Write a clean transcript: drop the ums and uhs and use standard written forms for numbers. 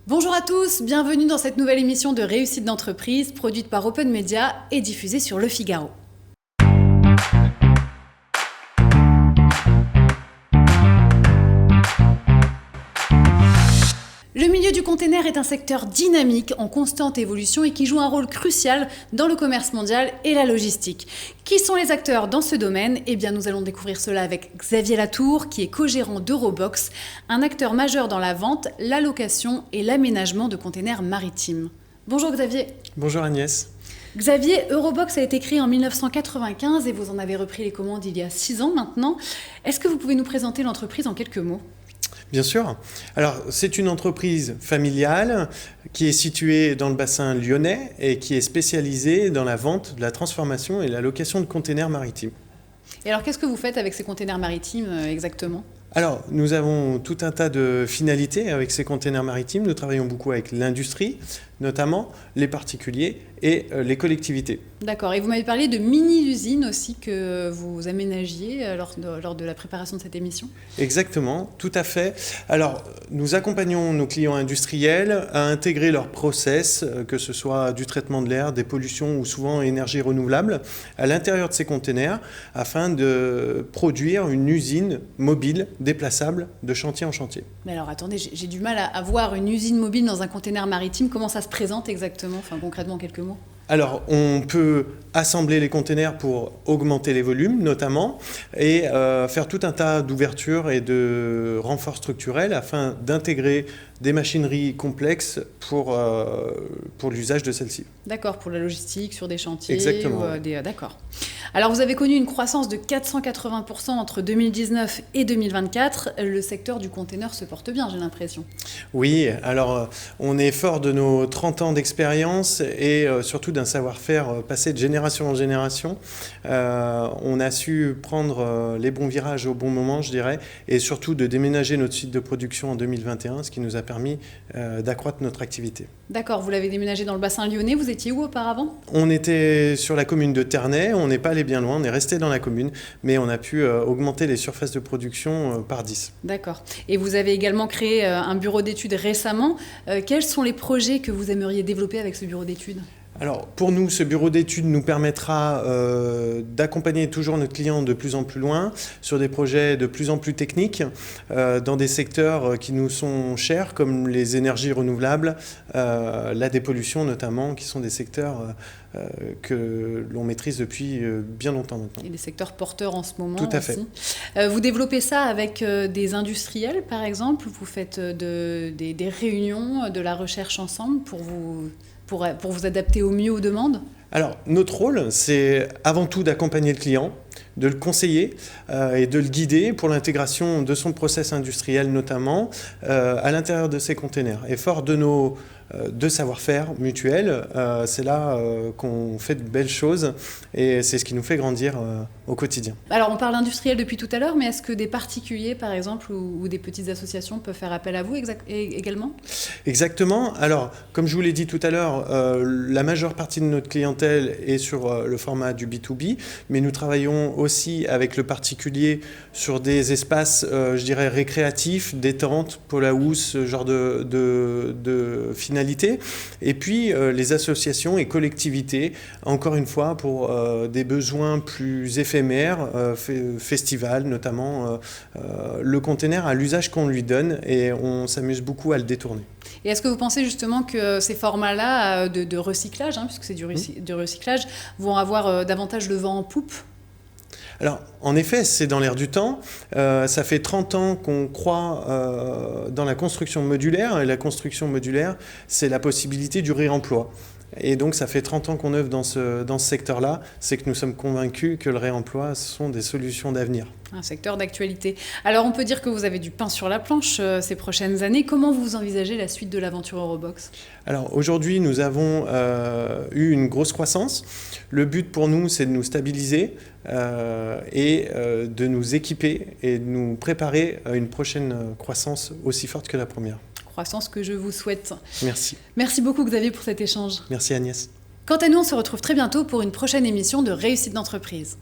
Bonjour à tous, bienvenue dans cette nouvelle émission de Réussite d'entreprise produite par Open Media et diffusée sur Le Figaro. Le milieu du container est un secteur dynamique, en constante évolution et qui joue un rôle crucial dans le commerce mondial et la logistique. Qui sont les acteurs dans ce domaine ? Eh bien, nous allons découvrir cela avec Xavier Latour, qui est co-gérant d'Eurobox, un acteur majeur dans la vente, la location et l'aménagement de containers maritimes. Bonjour Xavier. Bonjour Agnès. Xavier, Eurobox a été créé en 1995 et vous en avez repris les commandes il y a 6 ans maintenant. Est-ce que vous pouvez nous présenter l'entreprise en quelques mots ? Bien sûr. Alors, c'est une entreprise familiale qui est située dans le bassin lyonnais et qui est spécialisée dans la vente, la transformation et la location de containers maritimes. Et alors, qu'est-ce que vous faites avec ces containers maritimes exactement ? Alors, nous avons tout un tas de finalités avec ces containers maritimes. Nous travaillons beaucoup avec l'industrie, notamment les particuliers et les collectivités. D'accord. Et vous m'avez parlé de mini-usines aussi que vous aménagiez lors de la préparation de cette émission ? Exactement, tout à fait. Alors, nous accompagnons nos clients industriels à intégrer leurs process, que ce soit du traitement de l'air, des pollutions ou souvent énergie renouvelable, à l'intérieur de ces containers afin de produire une usine mobile, déplaçable, de chantier en chantier. Mais alors attendez, j'ai du mal à voir une usine mobile dans un container maritime. Comment ça se présente exactement, concrètement en quelques mots ? Alors, on peut assembler les containers pour augmenter les volumes, notamment, et faire tout un tas d'ouvertures et de renforts structurels afin d'intégrer des machineries complexes pour l'usage de celles-ci. D'accord, pour la logistique, sur des chantiers. Exactement. D'accord. Alors, vous avez connu une croissance de 480% entre 2019 et 2024. Le secteur du container se porte bien, j'ai l'impression. Oui, alors on est fort de nos 30 ans d'expérience et surtout d'un savoir-faire passé de génération en génération. On a su prendre les bons virages au bon moment, je dirais, et surtout de déménager notre site de production en 2021, ce qui nous a permis d'accroître notre activité. D'accord, vous l'avez déménagé dans le bassin lyonnais. Vous étiez où auparavant ? On était sur la commune de Ternay, on n'est pas allé bien loin, on est resté dans la commune, mais on a pu augmenter les surfaces de production par 10. D'accord. Et vous avez également créé un bureau d'études récemment. Quels sont les projets que vous aimeriez développer avec ce bureau d'études ? Alors, pour nous, ce bureau d'études nous permettra d'accompagner toujours notre client de plus en plus loin sur des projets de plus en plus techniques dans des secteurs qui nous sont chers, comme les énergies renouvelables, la dépollution notamment, qui sont des secteurs que l'on maîtrise depuis bien longtemps maintenant. Et des secteurs porteurs en ce moment. Tout à fait. Vous développez ça avec des industriels, par exemple ? Vous faites des réunions, de la recherche ensemble pour vous adapter au mieux aux demandes ? Alors, notre rôle, c'est avant tout d'accompagner le client, de le conseiller et de le guider pour l'intégration de son process industriel notamment à l'intérieur de ses containers. Et fort de nos deux savoir-faire mutuels, c'est là qu'on fait de belles choses et c'est ce qui nous fait grandir au quotidien. Alors on parle industriel depuis tout à l'heure, mais est-ce que des particuliers par exemple ou des petites associations peuvent faire appel à vous également ? Exactement. Alors comme je vous l'ai dit tout à l'heure, la majeure partie de notre clientèle est sur le format du B2B, mais nous travaillons aussi avec le particulier sur des espaces, je dirais, récréatifs, détente, pour la housse, ce genre de finalité. Et puis les associations et collectivités, encore une fois, pour des besoins plus éphémères, festivals notamment, le container a l'usage qu'on lui donne et on s'amuse beaucoup à le détourner. Et est-ce que vous pensez justement que ces formats-là de recyclage, puisque c'est du recyclage, vont avoir davantage le vent en poupe ? Alors, en effet, c'est dans l'air du temps. Ça fait 30 ans qu'on croit dans la construction modulaire. Et la construction modulaire, c'est la possibilité du réemploi. Et donc, ça fait 30 ans qu'on œuvre dans ce secteur-là. C'est que nous sommes convaincus que le réemploi, ce sont des solutions d'avenir. Un secteur d'actualité. Alors, on peut dire que vous avez du pain sur la planche ces prochaines années. Comment vous envisagez la suite de l'aventure Eurobox ? Alors, aujourd'hui, nous avons eu une grosse croissance. Le but pour nous, c'est de nous stabiliser et de nous équiper et de nous préparer à une prochaine croissance aussi forte que la première. Croissance que je vous souhaite. Merci. Merci beaucoup Xavier pour cet échange. Merci Agnès. Quant à nous, on se retrouve très bientôt pour une prochaine émission de Réussite d'entreprise.